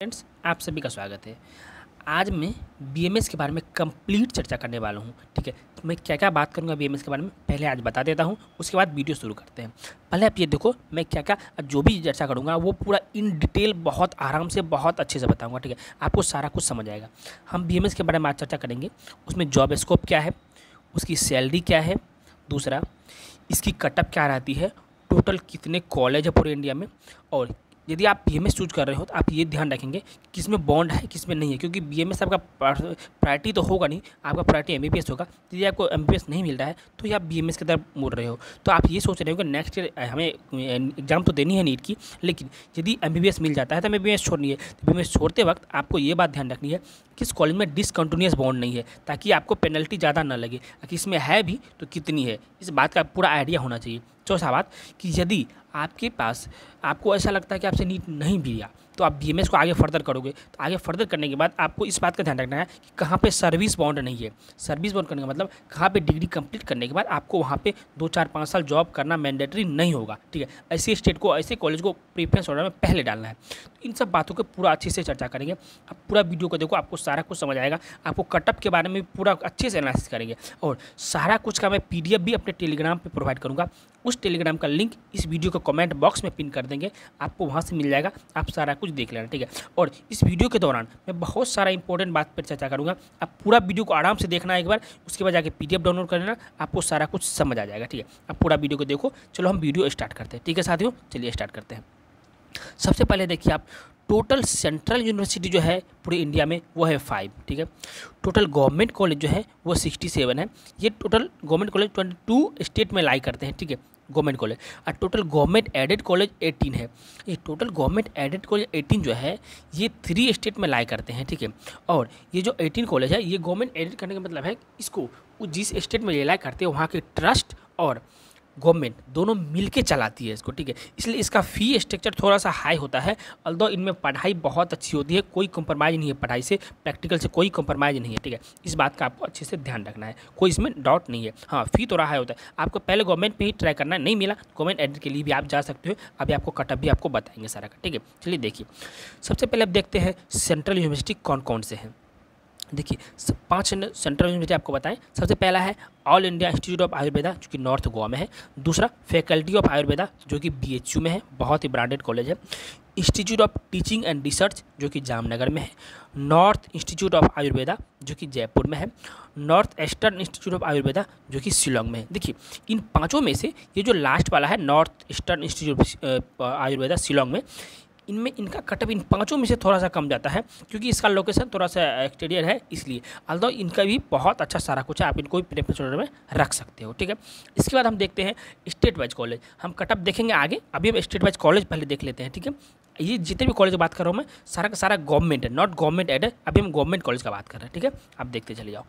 Friends, आप सभी का स्वागत है। आज मैं बीएमएस के बारे में कंप्लीट चर्चा करने वाला हूं। ठीक है, तो मैं क्या क्या बात करूंगा बीएमएस के बारे में पहले आज बता देता हूं, उसके बाद वीडियो शुरू करते हैं। पहले आप ये देखो, मैं क्या क्या जो भी चर्चा करूंगा वो पूरा इन डिटेल बहुत आराम से बहुत अच्छे से बताऊंगा। ठीक है, आपको सारा कुछ समझ आएगा। हम बीएमएस के बारे में आज चर्चा करेंगे। उसमें जॉब स्कोप क्या है, उसकी सैलरी क्या है, दूसरा इसकी कटअप क्या रहती है, टोटल कितने कॉलेज है पूरे इंडिया में, और यदि आप बीएमएस चूज कर रहे हो तो आप ये ध्यान रखेंगे किसमें बॉन्ड है किसमें नहीं है, क्योंकि बीएमएस आपका प्रायोरिटी तो होगा नहीं, आपका प्रायोरिटी एमबीबीएस होगा। यदि आपको एमबीबीएस नहीं मिल रहा है तो ये आप बीएमएस की तरफ मुड़ रहे हो, तो आप ये सोच रहे हो कि नेक्स्ट ईयर हमें एग्जाम तो देनी है नीट की, लेकिन यदि एमबीबीएस मिल जाता है तो हमें बीएमएस छोड़नी है। तो बीएमएस छोड़ते वक्त आपको ये बात ध्यान रखनी है किस कॉलेज में डिसकंटिन्यूअस बॉन्ड नहीं है, ताकि आपको पेनल्टी ज़्यादा ना लगे। कि इसमें है भी तो कितनी है, इस बात का पूरा आइडिया होना चाहिए। चौथा बात कि यदि आपके पास आपको ऐसा लगता है कि आपसे नीट नहीं भी लिया तो आप बीएमएस को आगे फर्दर करोगे, तो आगे फर्दर करने के बाद आपको इस बात का ध्यान रखना है कि कहाँ पे सर्विस बॉन्ड नहीं है। सर्विस बॉन्ड करने का मतलब कहाँ पे डिग्री कंप्लीट करने के बाद आपको वहाँ पे 2 4 5 साल जॉब करना मैंडेटरी नहीं होगा। ठीक है, ऐसे स्टेट को ऐसे कॉलेज को प्रेफरेंस ऑर्डर में पहले डालना है। तो इन सब बातों को पूरा अच्छे से चर्चा करेंगे। आप पूरा वीडियो को देखो, आपको सारा कुछ समझ आएगा। आपको कटअप के बारे में पूरा अच्छे से एनालिसिस करेंगे, और सारा कुछ का मैं पीडीएफ भी अपने टेलीग्राम पे प्रोवाइड करूँगा। उस टेलीग्राम का लिंक इस वीडियो को कमेंट बॉक्स में पिन कर देंगे, आपको वहाँ से मिल जाएगा। आप सारा कुछ देख लेना। ठीक है, और इस वीडियो के दौरान मैं बहुत सारा इंपॉर्टेंट बात पर चर्चा करूँगा। आप पूरा वीडियो को आराम से देखना एक बार, उसके बाद जाके पीडीएफ डाउनलोड कर लेना, आपको सारा कुछ समझ आ जाएगा। ठीक है, आप पूरा वीडियो को देखो। चलो हम वीडियो स्टार्ट करते हैं। ठीक है साथियों, चलिए स्टार्ट करते हैं। सबसे पहले देखिए, आप टोटल सेंट्रल यूनिवर्सिटी जो है पूरे इंडिया में वो है 5। ठीक है, टोटल गवर्नमेंट कॉलेज जो है वो 67 है। ये टोटल गवर्नमेंट कॉलेज 22 स्टेट में लाई करते हैं। ठीक है, गवर्नमेंट कॉलेज। और टोटल गवर्नमेंट एडेड कॉलेज 18 है। ये टोटल गवर्नमेंट एडेड कॉलेज 18 जो है ये 3 स्टेट में लाई करते हैं। ठीक है, और ये जो 18 कॉलेज है ये गवर्नमेंट एडेड करने का मतलब है इसको जिस स्टेट में ये लाई करते हैं वहाँ के ट्रस्ट और गवर्नमेंट दोनों मिलके चलाती है इसको। ठीक है, इसलिए इसका फ़ी स्ट्रक्चर थोड़ा सा हाई होता है। ऑल्दो इनमें पढ़ाई बहुत अच्छी होती है, कोई कॉम्प्रोमाइज़ नहीं है पढ़ाई से, प्रैक्टिकल से कोई कॉम्प्रोमाइज़ नहीं है। ठीक है, इस बात का आपको अच्छे से ध्यान रखना है, कोई इसमें डाउट नहीं है। हाँ, फ़ी थोड़ा हाई होता है। आपको पहले गवर्नमेंट पे ही ट्राई करना है, नहीं मिला गवर्नमेंट एडेड के लिए भी आप जा सकते हो। अभी आपको कटअप भी आपको बताएंगे सारा का। ठीक है, चलिए देखिए, सबसे पहले आप देखते हैं सेंट्रल यूनिवर्सिटी कौन कौन से हैं। देखिए, 5 सेंट्रल यूनिवर्सिटी आपको बताएं। सबसे पहला है all India institute of Ayurveda जो कि नॉर्थ गोवा में है। दूसरा फैकल्टी ऑफ आयुर्वेदा जो कि बीएचयू में है, बहुत ही ब्रांडेड कॉलेज है। Institute of teaching and research जो कि जामनगर में है। नॉर्थ इंस्टीट्यूट ऑफ आयुर्वेदा जो कि जयपुर में है। North eastern institute of Ayurveda जो कि शिलोंग में है। देखिए, इन पाँचों में से ये जो लास्ट वाला है north eastern institute Ayurveda Shillong में, इनमें इनका कटअप इन पाँचों में से थोड़ा सा कम जाता है, क्योंकि इसका लोकेशन थोड़ा सा एक्सटीरियर है इसलिए। ऑल्दो इनका भी बहुत अच्छा सारा कुछ है, आप इनको भी प्रेफरेंस ऑर्डर में रख सकते हो। ठीक है, इसके बाद हम देखते हैं स्टेट वाइज कॉलेज। हम कटअप देखेंगे आगे, अभी हम स्टेट वाइज कॉलेज पहले देख लेते हैं। ठीक है, ये जितने भी कॉलेज की बात कर रहा हूँ मैं, सारा का सारा गवर्नमेंट है, नॉट गवर्नमेंट एड है। अभी हम गवर्नमेंट कॉलेज का बात कर रहे हैं। ठीक है, आप देखते चले जाओ।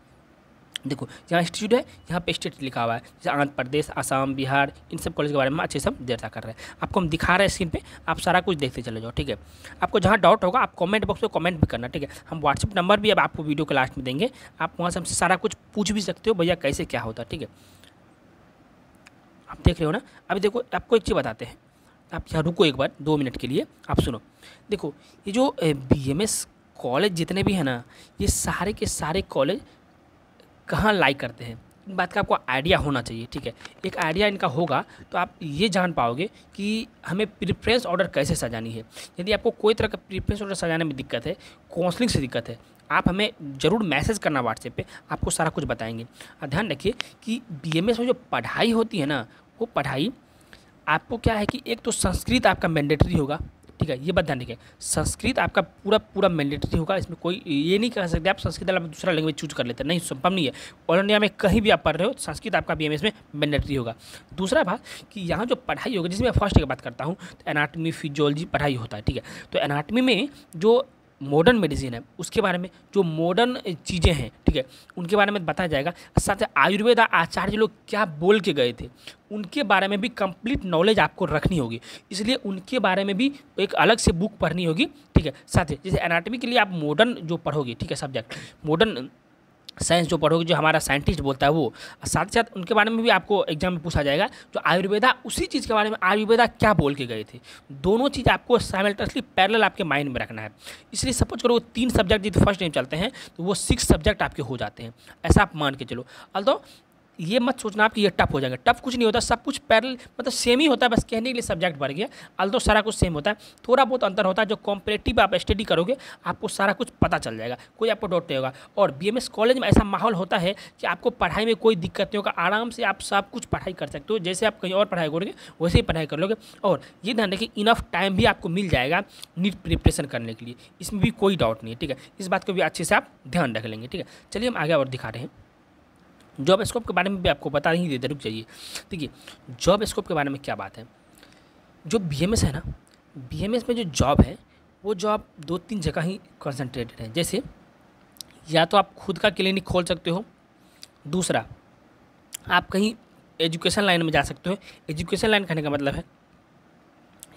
देखो, यहाँ इंस्टीट्यूट है, यहाँ पे स्टेट लिखा हुआ है, जैसे आंध्र प्रदेश, असम, बिहार, इन सब कॉलेज के बारे में अच्छे से हम चर्चा कर रहे हैं। आपको हम दिखा रहे हैं स्क्रीन पे, आप सारा कुछ देखते चले जाओ। ठीक है, आपको जहाँ डाउट होगा आप कमेंट बॉक्स में कमेंट भी करना। ठीक है, हम व्हाट्सएप नंबर भी अब आपको वीडियो के लास्ट में देंगे, आप वहाँ से हमसे सारा कुछ पूछ भी सकते हो, भैया कैसे क्या होता है। ठीक है, आप देख रहे हो ना। अभी देखो, आपको एक चीज़ बताते हैं, आप यहाँ रुको एक बार 2 मिनट के लिए, आप सुनो। देखो, ये जो बीएमएस कॉलेज जितने भी हैं ना, ये सारे के सारे कॉलेज कहाँ लाई करते हैं, इन बात का आपको आइडिया होना चाहिए। ठीक है, एक आइडिया इनका होगा तो आप ये जान पाओगे कि हमें प्रेफरेंस ऑर्डर कैसे सजानी है। यदि आपको कोई तरह का प्रेफरेंस ऑर्डर सजाने में दिक्कत है, काउंसलिंग से दिक्कत है, आप हमें ज़रूर मैसेज करना व्हाट्सएप पे, आपको सारा कुछ बताएंगे। और ध्यान रखिए कि बीएमएस में जो पढ़ाई होती है ना, वो पढ़ाई आपको क्या है कि एक तो संस्कृत आपका मैंडेटरी होगा। ठीक है, ये बात ध्यान रखिए, संस्कृत आपका पूरा पूरा मैंडेटरी होगा। इसमें कोई ये नहीं कह सकते आप संस्कृत वाला दूसरा लैंग्वेज चूज कर लेते हैं, नहीं, संभव नहीं है। ऑल इंडिया में कहीं भी आप पढ़ रहे हो, संस्कृत आपका बीएमएस में मैंडेटरी होगा। दूसरा बात कि यहाँ जो पढ़ाई होगी, जिसमें फर्स्ट की बात करता हूँ, तो एनाटमी फिजियोलॉजी पढ़ाई होता है। ठीक है, तो एनाटमी में जो मॉडर्न मेडिसिन है उसके बारे में, जो मॉडर्न चीज़ें हैं, ठीक है, उनके बारे में बताया जाएगा। साथ ही आयुर्वेदा आचार्य लोग क्या बोल के गए थे, उनके बारे में भी कंप्लीट नॉलेज आपको रखनी होगी, इसलिए उनके बारे में भी एक अलग से बुक पढ़नी होगी। ठीक है, साथ ही जैसे एनाटॉमी के लिए आप मॉडर्न जो पढ़ोगे, ठीक है, सब्जेक्ट मॉडर्न साइंस जो पढ़ोगे, जो हमारा साइंटिस्ट बोलता है वो, साथ ही साथ उनके बारे में भी आपको एग्जाम में पूछा जाएगा। जो आयुर्वेदा, उसी चीज़ के बारे में आयुर्वेदा क्या बोल के गए थे। दोनों चीज़ आपको साइमल्टेनियसली पैरेलल आपके माइंड में रखना है। इसलिए सपोज करो 3 सब्जेक्ट यदि फर्स्ट टाइम चलते हैं तो वो 6 सब्जेक्ट आपके हो जाते हैं, ऐसा आप मान के चलो। अल्दो ये मत सोचना आप कि ये टफ हो जाएगा, टफ कुछ नहीं होता, सब कुछ पैरेलल मतलब सेम ही होता है, बस कहने के लिए सब्जेक्ट बढ़ गया। अल्दो सारा कुछ सेम होता है, थोड़ा बहुत अंतर होता है। जो कॉम्परेटिव आप स्टडी करोगे आपको सारा कुछ पता चल जाएगा, कोई आपको डाउट नहीं होगा। और बीएमएस कॉलेज में ऐसा माहौल होता है कि आपको पढ़ाई में कोई दिक्कत नहीं होगा, आराम से आप सब कुछ पढ़ाई कर सकते हो। जैसे आप कहीं और पढ़ाई करोगे वैसे ही पढ़ाई कर लोगे। और ये ध्यान रखिए इनफ टाइम भी आपको मिल जाएगा नीट प्रिपरेशन करने के लिए, इसमें भी कोई डाउट नहीं है, ठीक है। इस बात को भी अच्छे से आप ध्यान रख लेंगे, ठीक है। चलिए हम आगे और दिखा रहे हैं। जॉब स्कोप के बारे में भी आपको बता ही देते, रुक जाइए। देखिए जॉब स्कोप के बारे में क्या बात है। जो बीएमएस है ना, बीएमएस में जो जॉब है वो जॉब 2-3 जगह ही कंसंट्रेटेड है। जैसे या तो आप खुद का क्लिनिक खोल सकते हो, दूसरा आप कहीं एजुकेशन लाइन में जा सकते हो। एजुकेशन लाइन कहने का मतलब है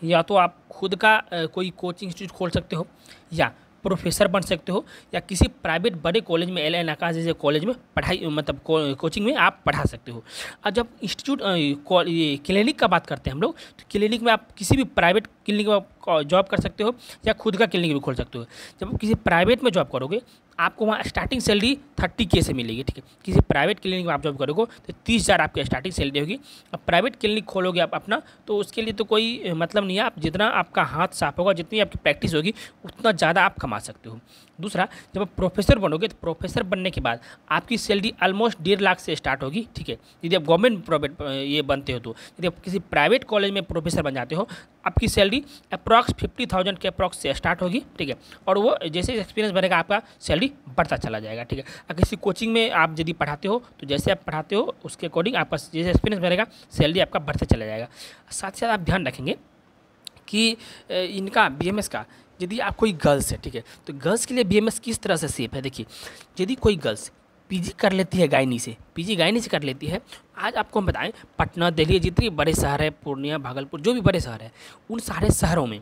या तो आप खुद का कोई कोचिंग इंस्टीट्यूट खोल सकते हो, या प्रोफेसर बन सकते हो, या किसी प्राइवेट बड़े कॉलेज में एल.एन. आकाश जैसे कॉलेज में पढ़ाई मतलब कोचिंग में आप पढ़ा सकते हो। और जब इंस्टीट्यूट ये क्लिनिक का बात करते हैं हम लोग, तो क्लिनिक में आप किसी भी प्राइवेट क्लिनिक में जॉब कर सकते हो, या खुद का क्लिनिक भी खोल सकते हो। जब आप किसी प्राइवेट में जॉब करोगे आपको वहाँ स्टार्टिंग सैलरी 30K से मिलेगी, ठीक है। किसी प्राइवेट क्लिनिक में आप जॉब करोगे तो 30,000 आपकी स्टार्टिंग सैलरी होगी। अब प्राइवेट क्लिनिक खोलोगे आप अपना, तो उसके लिए तो कोई मतलब नहीं है। आप जितना आपका हाथ साफ होगा, जितनी आपकी प्रैक्टिस होगी, उतना ज़्यादा आप कमा सकते हो। दूसरा, जब आप प्रोफेसर बनोगे तो प्रोफेसर बनने के बाद आपकी सैलरी ऑलमोस्ट 1.5 लाख से स्टार्ट होगी, ठीक है। यदि आप गवर्नमेंट प्राइवेट ये बनते हो तो। यदि आप किसी प्राइवेट कॉलेज में प्रोफेसर बन जाते हो, आपकी सैलरी अप्रॉक्स 50,000 के अप्रॉक्स से स्टार्ट होगी, ठीक है। और वो जैसे एक्सपीरियंस बढ़ेगा आपका सैलरी बढ़ता चला जाएगा, ठीक है। और किसी कोचिंग में आप यदि पढ़ाते हो तो जैसे आप पढ़ाते हो उसके अकॉर्डिंग आपका जैसे एक्सपीरियंस बढ़ेगा सैलरी आपका बढ़ते चला जाएगा। साथ ही साथ आप ध्यान रखेंगे कि इनका बीएमएस का, यदि आप कोई गर्ल्स है, ठीक है, तो गर्ल्स के लिए बीएमएस किस तरह से सेफ है। देखिए यदि कोई गर्ल्स पीजी कर लेती है गायनी से, पीजी गायनी से कर लेती है, आज आपको हम बताएं पटना, दिल्ली, जितने बड़े शहर है, पूर्णिया, भागलपुर, जो भी बड़े शहर है, उन सारे शहरों में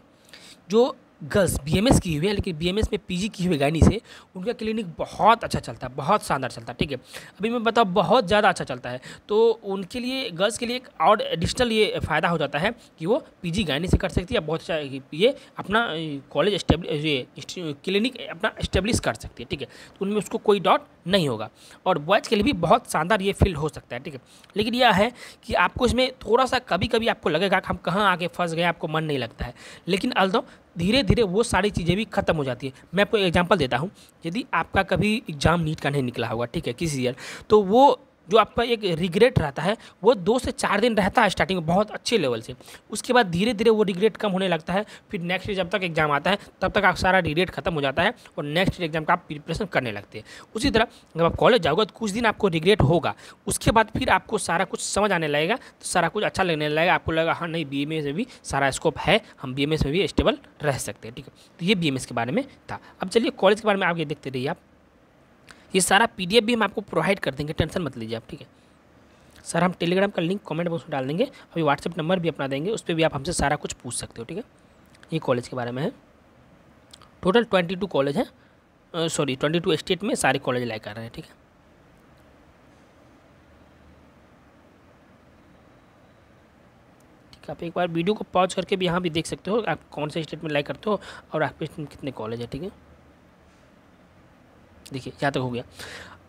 जो गर्ल्स बीएमएस की हुई है लेकिन बीएमएस में पीजी की हुई गायनी से, उनका क्लिनिक बहुत अच्छा चलता है, बहुत शानदार चलता है, ठीक है। अभी मैं बताऊँ बहुत ज़्यादा अच्छा चलता है। तो उनके लिए, गर्ल्स के लिए एक और एडिशनल ये फ़ायदा हो जाता है कि वो पीजी गायनी से कर सकती है, बहुत अच्छा ये अपना कॉलेज ये क्लिनिक अपना इस्टेब्लिश कर सकती है, ठीक है। तो उनमें उसको कोई डाउट नहीं होगा। और बॉयज़ के लिए भी बहुत शानदार ये फील्ड हो सकता है, ठीक है। लेकिन यह है कि आपको इसमें थोड़ा सा कभी कभी आपको लगेगा कि हम कहाँ आके फंस गए, आपको मन नहीं लगता है। लेकिन अल्दो धीरे धीरे वो सारी चीज़ें भी खत्म हो जाती है। मैं आपको एग्जांपल देता हूँ। यदि आपका कभी एग्ज़ाम नीट का नहीं निकला होगा, ठीक है, किसी ईयर, तो वो जो आपका एक रिग्रेट रहता है वो 2 से 4 दिन रहता है स्टार्टिंग में बहुत अच्छे लेवल से। उसके बाद धीरे धीरे वो रिग्रेट कम होने लगता है। फिर नेक्स्ट जब तक एग्जाम आता है तब तक आप सारा रिग्रेट खत्म हो जाता है और नेक्स्ट एग्जाम का आप प्रिपरेशन करने लगते हैं। उसी तरह जब आप कॉलेज जाओगे तो कुछ दिन आपको रिग्रेट होगा, उसके बाद फिर आपको सारा कुछ समझ आने लगेगा, तो सारा कुछ अच्छा लगने लगेगा। आपको लगेगा हाँ नहीं, बीएमएस में भी सारा स्कोप है, हम बीएमएस में भी स्टेबल रह सकते हैं, ठीक है। तो ये बीएमएस के बारे में था। अब चलिए कॉलेज के बारे में आगे देखते रहिए आप। ये सारा पीडीएफ भी हम आपको प्रोवाइड कर देंगे, टेंशन मत लीजिए आप, ठीक है। सर हम टेलीग्राम का लिंक कमेंट बॉक्स में डाल देंगे, अभी व्हाट्सएप नंबर भी अपना देंगे, उस पर भी आप हमसे सारा कुछ पूछ सकते हो, ठीक है। ये कॉलेज के बारे में है। टोटल 22 कॉलेज हैं, सॉरी 22 स्टेट में सारे कॉलेज लाइक कर रहे हैं, ठीक है। ठीक है, आप एक बार वीडियो को पॉज करके भी यहाँ भी देख सकते हो आप कौन से स्टेट में लाइक करते हो और आपके स्टेट में कितने कॉलेज है, ठीक है। देखिए यहाँ तक हो गया।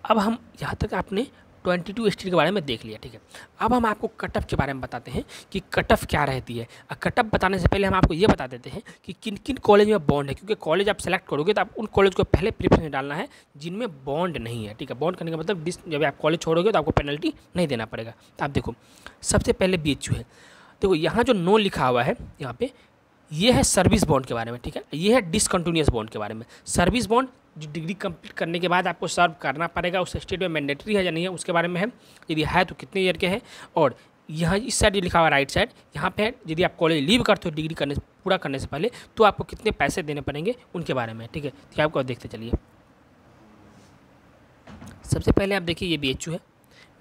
अब हम यहाँ तक आपने 22 स्टेट के बारे में देख लिया, ठीक है। अब हम आपको कट ऑफ के बारे में बताते हैं कि कट ऑफ क्या रहती है। कट ऑफ बताने से पहले हम आपको ये बता देते हैं कि किन किन कॉलेज में बॉन्ड है, क्योंकि कॉलेज आप सेलेक्ट करोगे तो आप उन कॉलेज को पहले प्रेफरेंस में डालना है जिनमें बॉन्ड नहीं है, ठीक है। बॉन्ड करने का मतलब जब आप कॉलेज छोड़ोगे तो आपको पेनल्टी नहीं देना पड़ेगा। तो आप देखो सबसे पहले BHU है। देखो यहाँ जो नो लिखा हुआ है यहाँ पे, ये है सर्विस बॉन्ड के बारे में, ठीक है। ये है डिसकंटिन्यूअस बॉन्ड के बारे में। सर्विस बॉन्ड जो डिग्री कंप्लीट करने के बाद आपको सर्व करना पड़ेगा, उस स्टेट में मैंडेटरी है या नहीं है उसके बारे में है, यदि है तो कितने ईयर के हैं। और यहाँ इस साइड लिखा हुआ राइट साइड, यहाँ पे यदि आप कॉलेज लीव करते हो डिग्री करने पूरा करने से पहले तो आपको कितने पैसे देने पड़ेंगे उनके बारे में, ठीक है। तो आपको देखते चलिए। सबसे पहले आप देखिए ये BHU है।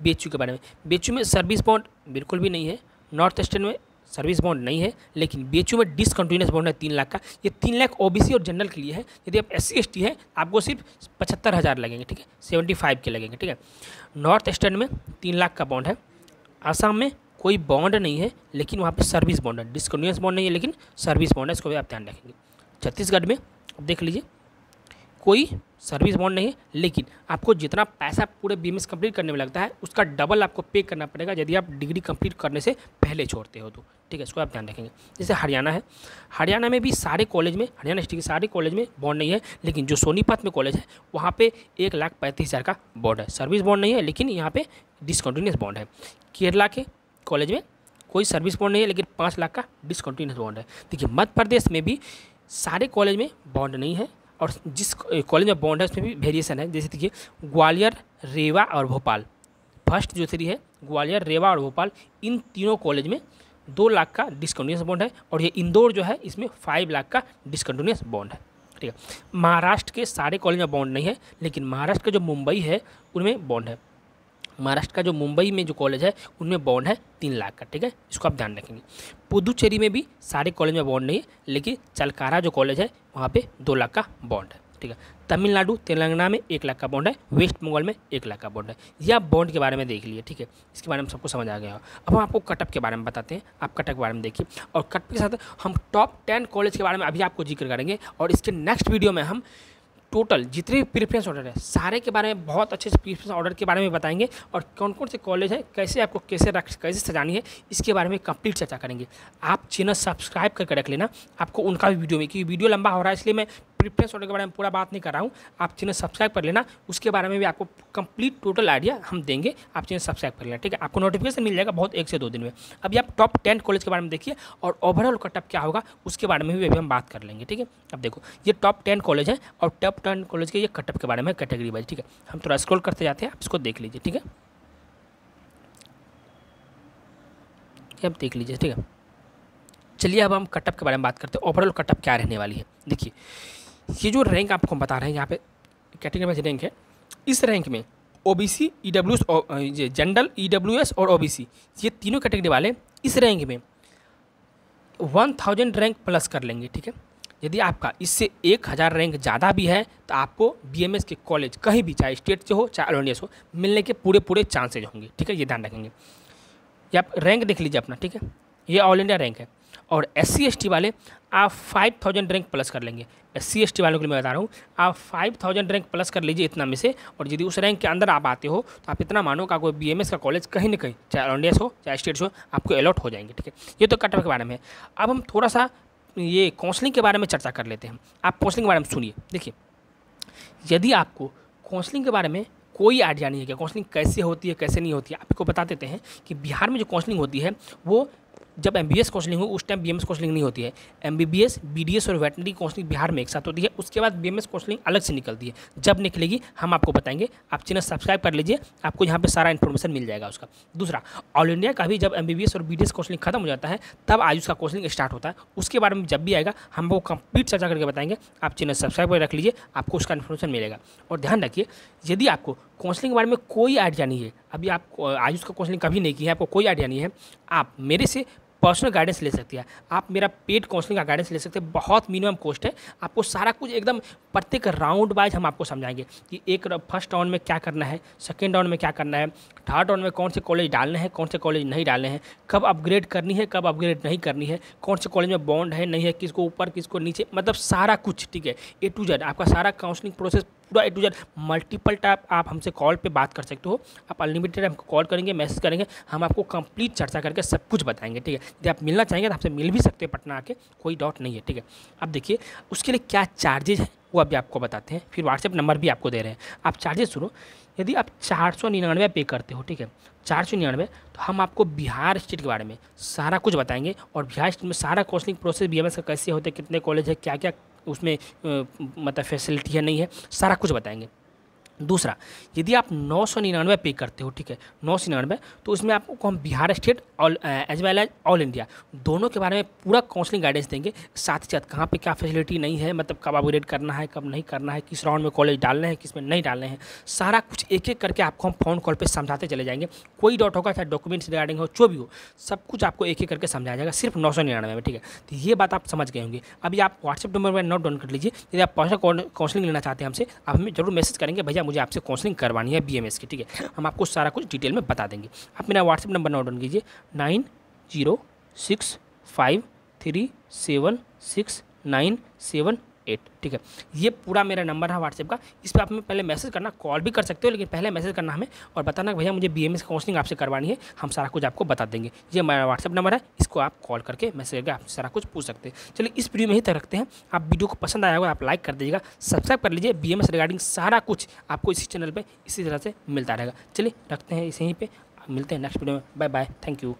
BHU के बारे में, BHU में सर्विस बॉन्ड बिल्कुल भी नहीं है। नॉर्थ ईस्टर्न में सर्विस बॉन्ड नहीं है, लेकिन BHU में डिसकंटिन्यूस बॉन्ड है 3 लाख का। ये 3 लाख OBC और जनरल के लिए है। यदि आप SC ST हैं आपको सिर्फ 75,000 लगेंगे, ठीक है, 75 के लगेंगे, ठीक है। नॉर्थ ईस्टर्न में 3 लाख का बॉन्ड है। आसाम में कोई बॉन्ड नहीं है, लेकिन वहाँ पे सर्विस बॉन्ड है, डिसकंटिन्यूस बॉन्ड नहीं है लेकिन सर्विस बॉन्ड है, इसको भी आप ध्यान रखेंगे। छत्तीसगढ़ में देख लीजिए कोई सर्विस बॉन्ड नहीं है, लेकिन आपको जितना पैसा पूरे BMS कंप्लीट करने में लगता है उसका डबल आपको पे करना पड़ेगा यदि आप डिग्री कंप्लीट करने से पहले छोड़ते हो तो, ठीक है, इसको आप ध्यान रखेंगे। जैसे हरियाणा है, हरियाणा में भी सारे कॉलेज में, हरियाणा डिस्ट्रिक्ट के सारे कॉलेज में बॉन्ड नहीं है, लेकिन जो सोनीपत में कॉलेज है वहाँ पे 1,35,000 का बॉन्ड है। सर्विस बॉन्ड नहीं है लेकिन यहाँ पे डिसकंटिन्यूस बॉन्ड है। केरला के कॉलेज में कोई सर्विस बॉन्ड नहीं है लेकिन 5 लाख का डिसकंटिन्यूस बॉन्ड है। देखिए मध्य प्रदेश में भी सारे कॉलेज में बॉन्ड नहीं है और जिस कॉलेज में बॉन्ड है उसमें भी वेरिएशन है। जैसे देखिए ग्वालियर, रेवा और भोपाल, फर्स्ट जो 3 है ग्वालियर, रेवा और भोपाल, इन तीनों कॉलेज में 2 लाख का डिसकंटिन्यूस बॉन्ड है। और ये इंदौर जो है इसमें 5 लाख का डिसकंटिन्यूस बॉन्ड है, ठीक है। महाराष्ट्र के सारे कॉलेज में बॉन्ड नहीं है, लेकिन महाराष्ट्र का जो मुंबई है उनमें बॉन्ड है। महाराष्ट्र का जो मुंबई में जो कॉलेज है उनमें बॉन्ड है 3 लाख का, ठीक है, इसको आप ध्यान रखेंगे। पुदुचेरी में भी सारे कॉलेज में बॉन्ड नहीं है, लेकिन चलकारा जो कॉलेज है वहाँ पे 2 लाख का बॉन्ड है, ठीक है। तमिलनाडु, तेलंगाना में 1 लाख का बॉन्ड है, वेस्ट बंगाल में 1 लाख का बॉन्ड है। यह आप बॉन्ड के बारे में देख लिए, ठीक है, इसके बारे में सबको समझ आ गया। अब हम आपको कटअप के बारे में बताते हैं, आप कटअप के बारे में देखिए। और कटअप के साथ हम टॉप 10 कॉलेज के बारे में अभी आपको जिक्र करेंगे और इसके नेक्स्ट वीडियो में हम टोटल जितने भी प्रेफरेंस ऑर्डर है सारे के बारे में बहुत अच्छे से प्रेफरेंस ऑर्डर के बारे में बताएंगे और कौन कौन से कॉलेज हैं, कैसे आपको कैसे सजानी है, इसके बारे में कंप्लीट चर्चा करेंगे। आप चैनल सब्सक्राइब करके रख लेना, आपको उनका भी वीडियो में, क्योंकि वीडियो लंबा हो रहा है इसलिए मैं प्रेफरेंस ऑर्डर के बारे में पूरा बात नहीं कर रहा हूँ। आप चैनल सब्सक्राइब कर लेना, उसके बारे में भी आपको कंप्लीट टोटल आइडिया हम देंगे, आप चैनल सब्सक्राइब कर लेना, ठीक है। आपको नोटिफिकेशन मिल जाएगा बहुत 1 से 2 दिन में। अभी आप टॉप 10 कॉलेज के बारे में देखिए और ओवरऑल कटअप क्या होगा उसके बारे में भी अभी हम बात कर लेंगे, ठीक है। अब देखो ये टॉप 10 कॉलेज है और टॉप 10 कॉलेज के ये कटअप के बारे में कैटेगरी वाइज, ठीक है। हम थोड़ा स्क्रॉल करते जाते हैं, आप इसको देख लीजिए, ठीक है, अब देख लीजिए, ठीक है। चलिए अब हम कटअप के बारे में बात करते हैं, ओवरऑल कटअप क्या रहने वाली है। देखिए ये जो रैंक आपको हम बता रहे हैं यहाँ पे कैटेगरी में रैंक है, इस रैंक में OBC, EWS, जनरल, EWS और OBC ये तीनों कैटेगरी वाले इस रैंक में 1000 रैंक प्लस कर लेंगे, ठीक है। यदि आपका इससे 1000 रैंक ज़्यादा भी है तो आपको BMS के कॉलेज कहीं भी, चाहे स्टेट से हो चाहे ऑल इंडिया से हो, मिलने के पूरे चांसेज होंगे, ठीक है, ये ध्यान रखेंगे। ये आप रैंक देख लीजिए अपना, ठीक है, ये ऑल इंडिया रैंक है। और SC ST वाले आप 5000 रैंक प्लस कर लेंगे। SC ST वालों के लिए मैं बता रहा हूँ, आप 5000 रैंक प्लस कर लीजिए इतना में से, और यदि उस रैंक के अंदर आप आते हो तो आप इतना मानो कि आपको BMS का कॉलेज कहीं ना कहीं, चाहे ऑल इंडिया से हो चाहे स्टेट से हो, आपको अलॉट हो जाएंगे, ठीक है। ये तो कटअप के बारे में है। अब हम थोड़ा सा ये काउंसलिंग के बारे में चर्चा कर लेते हैं। आप काउंसलिंग के बारे में सुनिए। देखिए यदि आपको काउंसलिंग के बारे में कोई आइडिया नहीं है कि काउंसलिंग कैसे होती है कैसे नहीं होती है, आपको बता देते हैं कि बिहार में जो काउंसलिंग होती है वो जब MBBS काउंसलिंग हो उस टाइम BMS काउंसलिंग नहीं होती है। MBBS, BDS और वेटनरी काउंसलिंग बिहार में एक साथ होती है, उसके बाद BMS काउंसलिंग अलग से निकलती है। जब निकलेगी हम आपको बताएंगे, आप चैनल सब्सक्राइब कर लीजिए, आपको यहाँ पे सारा इन्फॉर्मेशन मिल जाएगा उसका। दूसरा, ऑल इंडिया का भी जब MBBS और BDS काउंसलिंग खत्म हो जाता है तब आयुष का काउंसलिंग स्टार्ट होता है, उसके बारे में जब भी आएगा हम वो कंप्लीट चर्चा करके बताएंगे। आप चैनल सब्सक्राइब कर रख लीजिए, आपको उसका इन्फॉर्मेशन मिलेगा। और ध्यान रखिए यदि आपको काउंसलिंग के बारे में कोई आइडिया नहीं है, अभी आप आयुष का काउंसलिंग कभी नहीं किया है, आपको कोई आइडिया नहीं है, आप मेरे से पर्सनल गाइडेंस ले सकती है। आप मेरा पेड काउंसलिंग का गाइडेंस ले सकते हैं, बहुत मिनिमम कॉस्ट है। आपको सारा कुछ एकदम प्रत्येक राउंड वाइज हम आपको समझाएंगे कि एक फर्स्ट राउंड में क्या करना है, सेकेंड राउंड में क्या करना है, थर्ड राउंड में कौन से कॉलेज डालने हैं, कौन से कॉलेज नहीं डालने हैं, कब अपग्रेड करनी है, कब अपग्रेड नहीं करनी है, कौन से कॉलेज में बॉन्ड है नहीं है, किसको ऊपर किसको नीचे, मतलब सारा कुछ, ठीक है, A to Z आपका सारा काउंसलिंग प्रोसेस पूरा A to Z। Multiple type आप हमसे कॉल पे बात कर सकते हो, आप अनलिमिटेड हमको कॉल करेंगे, मैसेज करेंगे, हम आपको कंप्लीट चर्चा करके सब कुछ बताएंगे, ठीक है। यदि आप मिलना चाहेंगे तो आपसे मिल भी सकते हैं पटना आके, कोई डाउट नहीं है, ठीक है। अब देखिए उसके लिए क्या चार्जेज हैं वो अभी आपको बताते हैं, फिर व्हाट्सएप नंबर भी आपको दे रहे हैं। आप चार्जेस सुनो, यदि आप 499 पे करते हो, ठीक है, 499, तो हम आपको बिहार स्टेट के बारे में सारा कुछ बताएंगे और बिहार स्टेट में सारा काउंसलिंग प्रोसेस BMS का कैसे होता है, कितने कॉलेज है, क्या क्या उसमें मतलब फैसिलिटी है नहीं है, सारा कुछ बताएंगे। दूसरा, यदि आप 999 पे करते हो, ठीक है, 999, तो उसमें आपको हम Bihar state all as well as all India दोनों के बारे में पूरा काउंसलिंग गाइडेंस देंगे। साथ ही साथ कहाँ पे क्या फैसिलिटी नहीं है, मतलब कब अपग्रेड करना है, कब नहीं करना है, किस राउंड में कॉलेज डालने हैं, किस में नहीं डालने हैं, सारा कुछ एक एक करके आपको हम फ़ोन कॉल पर समझाते चले जाएंगे। कोई डाउट होगा, चाहे डॉक्यूमेंट्स रिगार्डिंग हो, जो भी हो, सब कुछ आपको एक एक करके समझाया जाएगा, सिर्फ 999 में, ठीक है। तो ये बात आप समझ गए होंगे। अभी आप व्हाट्सएप नंबर में नोट डाउन कर लीजिए। यदि आप पर्सनल काउंसलिंग लेना चाहते हैं हमसे, आप हमें जरूर मैसेज करेंगे, भैया मुझे आपसे काउंसलिंग करवानी है बीएमएस की, ठीक है, हम आपको सारा कुछ डिटेल में बता देंगे। आप मेरा व्हाट्सएप नंबर नोट डाउन कीजिए 9065376978, ठीक है। ये पूरा मेरा नंबर है व्हाट्सएप का। इस पर आप हमें पहले मैसेज करना, कॉल भी कर सकते हो, लेकिन पहले मैसेज करना हमें और बताना कि भैया मुझे बीएमएस काउंसलिंग आपसे करवानी है, हम सारा कुछ आपको बता देंगे। ये मेरा व्हाट्सएप नंबर है, इसको आप कॉल करके मैसेज करके आप सारा कुछ पूछ सकते हैं। चलिए इस वीडियो में ही तक रखते हैं। आप वीडियो को पसंद आया होगा, आप लाइक कर दीजिएगा, सब्सक्राइब कर लीजिए। बीएमएस रिगार्डिंग सारा कुछ आपको इसी चैनल पर इसी तरह से मिलता रहेगा। चलिए रखते हैं इसे यहीं पर, मिलते हैं नेक्स्ट वीडियो में। Bye bye, thank you.